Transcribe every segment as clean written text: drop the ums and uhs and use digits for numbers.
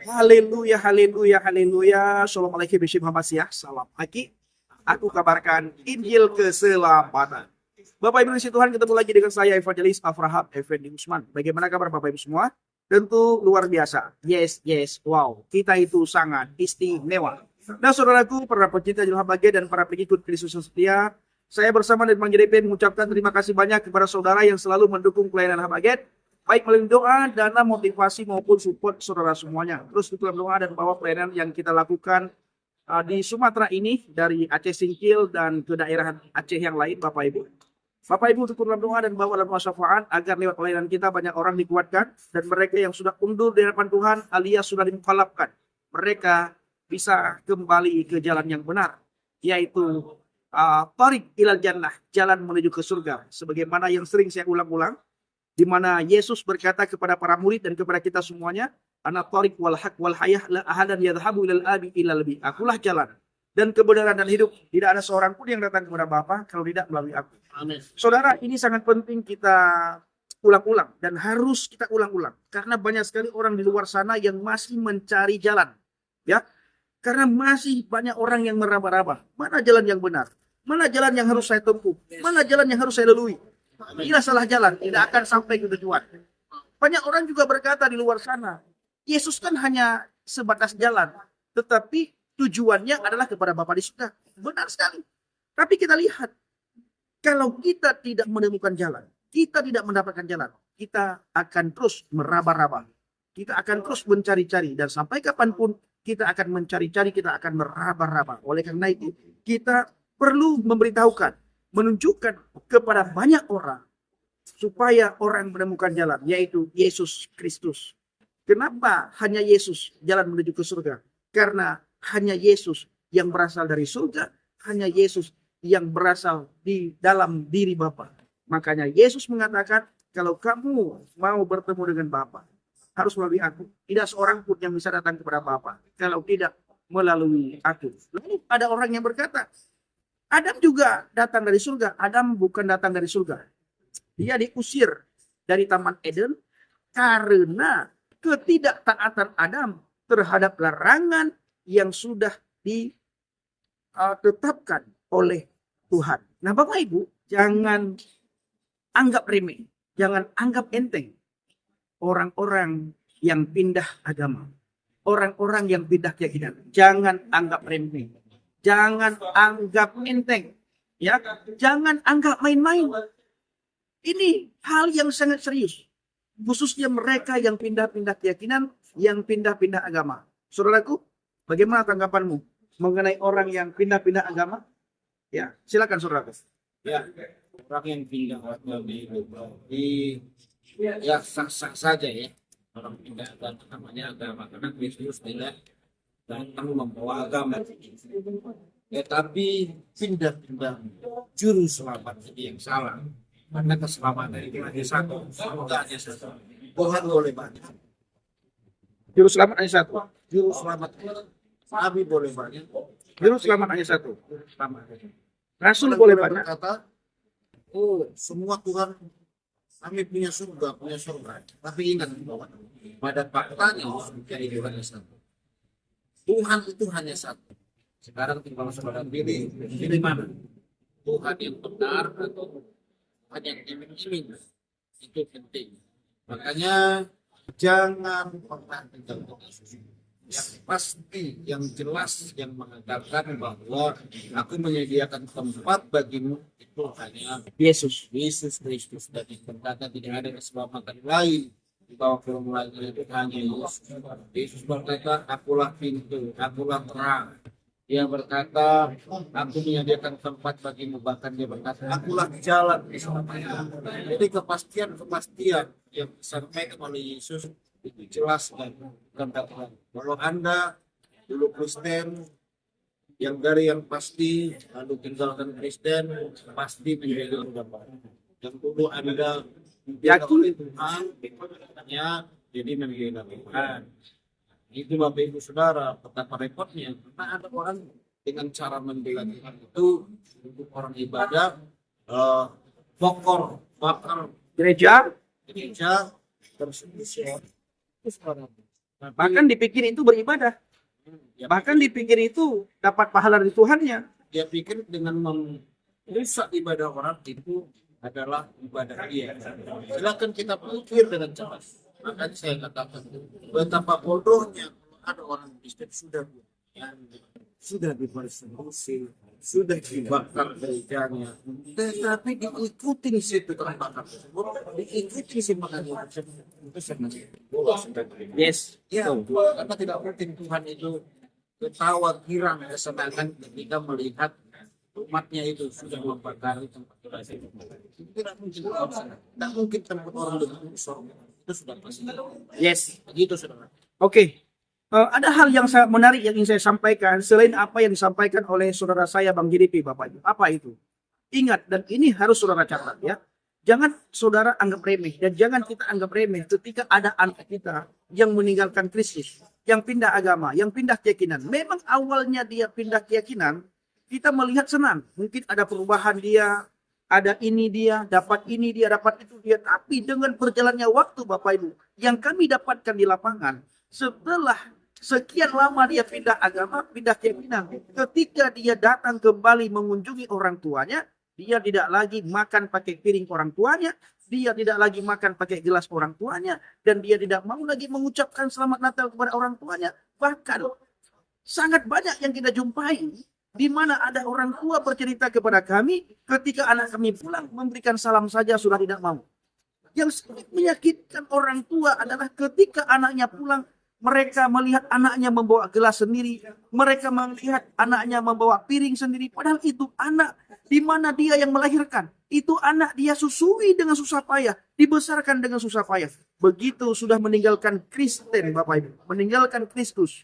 Haleluya, haleluya, haleluya. Assalamualaikum warahmatullahi wabarakatuh. Salam pagi. Aku kabarkan Injil keselamatan. Bapak Ibu Kristi Tuhan, ketemu lagi dengan saya Evangelis Afraham Effendi Usman. Bagaimana kabar Bapak Ibu semua? Tentu luar biasa. Yes, yes, wow. Kita itu sangat istimewa. Nah saudaraku, para pecinta Jilha Bagia dan para pengikut Kristus yang setia, saya bersama dengan Bang JDP mengucapkan terima kasih banyak kepada saudara yang selalu mendukung pelayanan Habaget, baik melalui doa, dana, motivasi maupun support saudara semuanya. Terus dalam doa dan bahwa pelayanan yang kita lakukan di Sumatera ini, dari Aceh Singkil dan ke daerah Aceh yang lain, Bapak Ibu. Bapak Ibu untuk dalam doa dan bawa dalam syafaat agar lewat pelayanan kita banyak orang dikuatkan dan mereka yang sudah undur di hadapan Tuhan alias sudah dimukallafkan, mereka bisa kembali ke jalan yang benar, yaitu Tariq ilal Jannah, jalan menuju ke surga. Sebagaimana yang sering saya ulang-ulang, di mana Yesus berkata kepada para murid dan kepada kita semuanya, ana tariq wal haq wal hayah la ahadan yadhhabu ilal abi ilal bi. Akulah jalan dan kebenaran dan hidup. Tidak ada seorang pun yang datang kepada Bapa kalau tidak melalui aku. Amin. Saudara, ini sangat penting kita ulang-ulang dan harus kita ulang-ulang karena banyak sekali orang di luar sana yang masih mencari jalan. Ya. Karena masih banyak orang yang meraba-raba. Mana jalan yang benar? Mana jalan yang harus saya tempuh? Mana jalan yang harus saya lalui? Bila salah jalan, tidak akan sampai ke tujuan. Banyak orang juga berkata di luar sana, Yesus kan hanya sebatas jalan, tetapi tujuannya adalah kepada Bapa di surga. Benar sekali. Tapi kita lihat, kalau kita tidak menemukan jalan, kita tidak mendapatkan jalan, kita akan terus meraba-raba. Kita akan terus mencari-cari, dan sampai kapanpun kita akan mencari-cari, kita akan meraba-raba. Oleh karena itu, kita perlu memberitahukan, menunjukkan kepada banyak orang supaya orang menemukan jalan, yaitu Yesus Kristus. Kenapa hanya Yesus jalan menuju ke surga? Karena hanya Yesus yang berasal dari surga, hanya Yesus yang berasal di dalam diri Bapa. Makanya Yesus mengatakan, kalau kamu mau bertemu dengan Bapa, harus melalui aku. Tidak seorang pun yang bisa datang kepada Bapa kalau tidak melalui aku. Lalu ada orang yang berkata, Adam juga datang dari surga. Adam bukan datang dari surga. Dia diusir dari Taman Eden karena ketidaktaatan Adam terhadap larangan yang sudah ditetapkan oleh Tuhan. Nah Bapak Ibu, jangan anggap remeh, jangan anggap enteng orang-orang yang pindah agama, orang-orang yang pindah keyakinan. Jangan anggap remeh, jangan anggap enteng, ya, jangan anggap main-main. Ini hal yang sangat serius, khususnya mereka yang pindah-pindah keyakinan, yang pindah-pindah agama. Saudaraku, bagaimana tanggapanmu mengenai orang yang pindah-pindah agama? Ya, silakan saudaraku. Ya, orang yang pindah agama itu ya sah-sah saja ya. Orang pindah agama namanya agama karena Kristus tidak datang membawa agama. Ya, tapi pindah-pindah juru selamat jadi yang salah. Karena keselamatan itu hanya satu, surga hanya satu. Tuhan boleh banyak. Juru selamat hanya satu. Juru selamat Nabi boleh banyak. Juru selamat hanya satu. Selamat. Rasul Orang boleh boleh banyak. berkata, oh semua Tuhan kami punya surga. Tapi ingat bahwa pada faktanya surga itu hanya satu. Tuhan itu hanya satu. Sekarang tinggal saudara pilih mana? Tuhan yang benar atau Tuhan yang iming-iming. Itu penting. Makanya jangan pernah tinggalkan Yesus. Yang pasti, yang jelas, yang mengatakan bahwa aku menyediakan tempat bagimu itu hanya Yesus Kristus, dan berkata tidak ada keselamatan lain di bawah firman itu hanya Yesus. Yesus berkata, akulah pintu, akulah terang. Dia berkata, aku menyediakan tempat bagimu, bahkan dia berkata, akulah jalan keselamatan. Jadi kepastian yang disampaikan oleh Yesus itu jelas dan katakan kalau Anda dulu Kristen yang dari yang pasti lalu tinggalkan Kristen pasti menjadi agama yang dulu Anda yakin Tuhan hanya jadi menjadi Tuhan. Itu Bapak Ibu Saudara, betapa repotnya karena ada orang dengan cara membela Tuhan itu untuk orang ibadah bakar Gereja terus Bahkan dipikir itu beribadah. dia, Bahkan dipikir itu dapat pahala dari Tuhannya. dia pikir dengan merusak ibadah orang itu adalah ibadah dia. Silakan kita pikir dengan cepat. Makanya saya katakan betapa bodohnya ada orang Kristen sudah dipersekusi, sudah dibakar gerejanya, tetapi diikuti situ terbakar, diikuti si makanya itu sangat bolos. Yes. Ya, karena tidak mungkin Tuhan itu ketawa girang kesenangan ketika melihat umatnya itu sudah membakar tempat ibadah. Tidak mungkin, tidak mungkin tempat orang dengan sorga itu sudah pasti. Yes. Begitu saudara. Oke. Ada hal yang sangat menarik yang ingin saya sampaikan selain apa yang disampaikan oleh saudara saya Bang JDP Bapak Ibu. Apa itu? Ingat, dan ini harus saudara catat ya. Jangan saudara anggap remeh dan jangan kita anggap remeh ketika ada anak kita yang meninggalkan Kristus, yang pindah agama, yang pindah keyakinan. Memang awalnya dia pindah keyakinan, kita melihat senang. Mungkin ada perubahan dia, ada ini dia, dapat ini dia, dapat itu dia. Tapi dengan berjalannya waktu Bapak Ibu, yang kami dapatkan di lapangan, setelah sekian lama dia pindah agama, pindah keyakinan, ketika dia datang kembali mengunjungi orang tuanya, dia tidak lagi makan pakai piring orang tuanya, dia tidak lagi makan pakai gelas orang tuanya, dan dia tidak mau lagi mengucapkan selamat Natal kepada orang tuanya. Bahkan sangat banyak yang kita jumpai di mana ada orang tua bercerita kepada kami ketika anak kami pulang memberikan salam saja sudah tidak mau. Yang menyakitkan orang tua adalah ketika anaknya pulang, mereka melihat anaknya membawa gelas sendiri, mereka melihat anaknya membawa piring sendiri, padahal itu anak di mana dia yang melahirkan. Itu anak dia susui dengan susah payah, dibesarkan dengan susah payah. Begitu sudah meninggalkan Kristen Bapak Ibu, meninggalkan Kristus,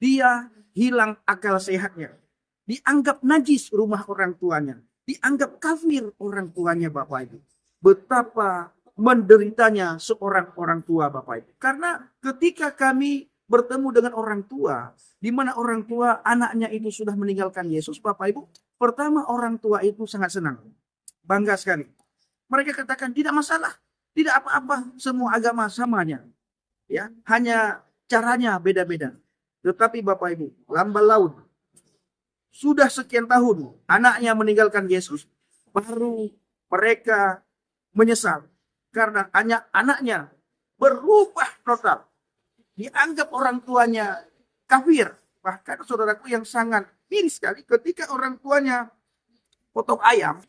dia hilang akal sehatnya. Dianggap najis rumah orang tuanya, dianggap kafir orang tuanya Bapak Ibu. Betapa menderitanya seorang orang tua Bapak Ibu. Karena ketika kami bertemu dengan orang tua, di mana orang tua anaknya itu sudah meninggalkan Yesus Bapak Ibu, pertama orang tua itu sangat senang. Bangga sekali. Mereka katakan tidak masalah, tidak apa-apa, semua agama samanya. Ya, hanya caranya beda-beda. Tetapi Bapak Ibu, lambat laun sudah sekian tahun anaknya meninggalkan Yesus, baru mereka menyesal karena anaknya berubah total. Dianggap orang tuanya kafir. Bahkan saudaraku yang sangat miris sekali ketika orang tuanya potong ayam,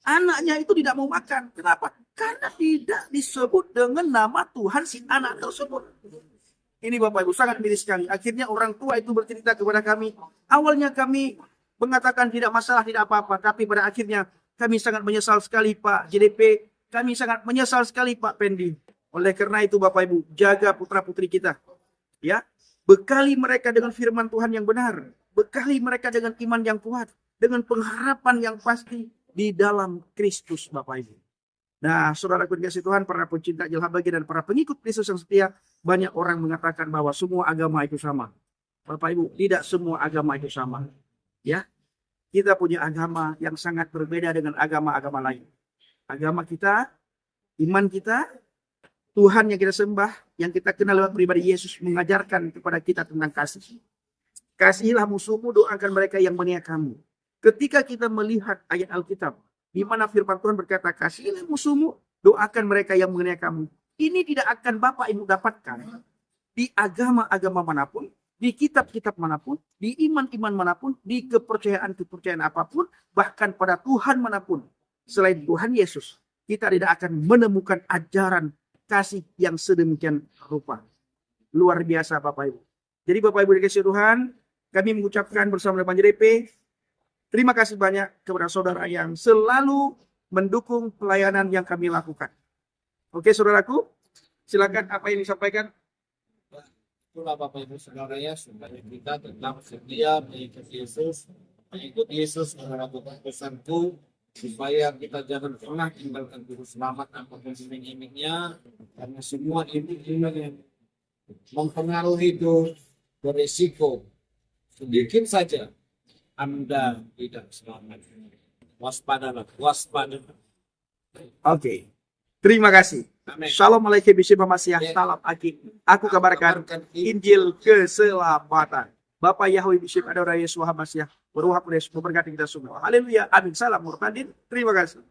anaknya itu tidak mau makan. Kenapa? Karena tidak disebut dengan nama Tuhan si anak tersebut. Ini Bapak Ibu sangat miris sekali. Akhirnya orang tua itu bercerita kepada kami. Awalnya kami mengatakan tidak masalah, tidak apa-apa. Tapi pada akhirnya kami sangat menyesal sekali Pak JDP. Kami sangat menyesal sekali Pak Pendi. Oleh karena itu Bapak Ibu, jaga putra-putri kita. Ya, bekali mereka dengan firman Tuhan yang benar. Bekali mereka dengan iman yang kuat. Dengan pengharapan yang pasti di dalam Kristus Bapak Ibu. Nah, saudaraku dikasih Tuhan, para pencinta Jilha Bagi dan para pengikut Kristus yang setia, banyak orang mengatakan bahwa semua agama itu sama. Bapak Ibu, tidak semua agama itu sama. Ya, kita punya agama yang sangat berbeda dengan agama-agama lain. Agama kita, iman kita, Tuhan yang kita sembah, yang kita kenal lewat pribadi Yesus mengajarkan kepada kita tentang kasih. Kasihilah musuhmu, doakan mereka yang meniakamu. Ketika kita melihat ayat Alkitab, di mana firman Tuhan berkata, kasihilah musuhmu, doakan mereka yang meniakamu. Ini tidak akan Bapak Ibu dapatkan di agama-agama manapun, di kitab-kitab manapun, di iman-iman manapun, di kepercayaan-kepercayaan apapun, bahkan pada Tuhan manapun. Selain Tuhan Yesus, kita tidak akan menemukan ajaran kasih yang sedemikian rupa. Luar biasa Bapak Ibu. Jadi Bapak Ibu dikasih Tuhan, kami mengucapkan bersama dengan JDP, terima kasih banyak kepada saudara yang selalu mendukung pelayanan yang kami lakukan. Oke saudaraku, silakan apa yang disampaikan. Itulah Bapak Ibu Saudara ya, supaya kita tetap setia mengikut Yesus melakukan pesanku, supaya kita jangan pernah tinggalkan juru selamat apapun iming-imingnya, karena semua itu yang mempengaruhi hidup berisiko sedikit saja Anda tidak selamat. Waspadalah, waspada. Oke, terima kasih. Amin. Shalom alaikum Bishop Masiah. Salam Aki. Aku kabarkan Injil keselamatan. Bapak Yahweh Bishop Adonai Yesus Masiah. Beruha Kudus memberkati kita semua. Haleluya. Amin. Salam Murtadin. Terima kasih.